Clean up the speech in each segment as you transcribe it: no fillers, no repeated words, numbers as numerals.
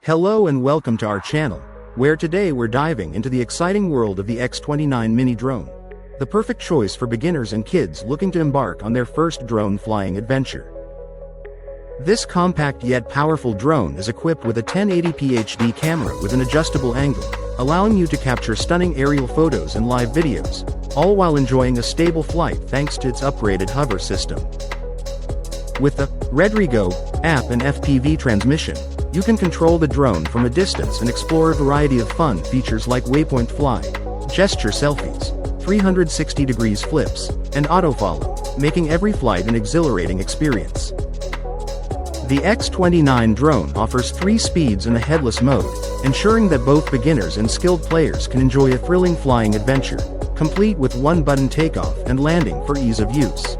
Hello and welcome to our channel, where today we're diving into the exciting world of the X29 mini drone. The perfect choice for beginners and kids looking to embark on their first drone flying adventure. This compact yet powerful drone is equipped with a 1080p HD camera with an adjustable angle, allowing you to capture stunning aerial photos and live videos, all while enjoying a stable flight thanks to its upgraded hover system. With the Redrigo app and FPV transmission, you can control the drone from a distance and explore a variety of fun features like waypoint fly, gesture selfies, 360 degrees flips, and autofollow, making every flight an exhilarating experience. The X29 drone offers 3 speeds and a headless mode, ensuring that both beginners and skilled players can enjoy a thrilling flying adventure, complete with one-button takeoff and landing for ease of use.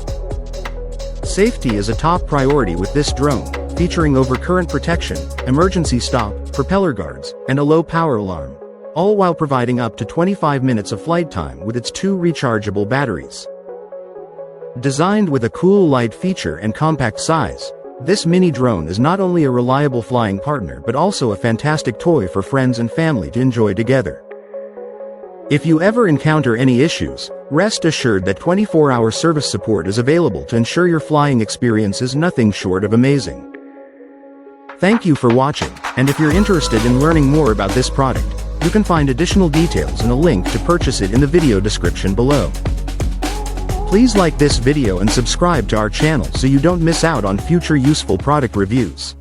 Safety is a top priority with this drone, featuring overcurrent protection, emergency stop, propeller guards, and a low-power alarm, all while providing up to 25 minutes of flight time with its 2 rechargeable batteries. Designed with a cool light feature and compact size, this mini drone is not only a reliable flying partner but also a fantastic toy for friends and family to enjoy together. If you ever encounter any issues, rest assured that 24-hour service support is available to ensure your flying experience is nothing short of amazing. Thank you for watching, and if you're interested in learning more about this product, you can find additional details and a link to purchase it in the video description below. Please like this video and subscribe to our channel so you don't miss out on future useful product reviews.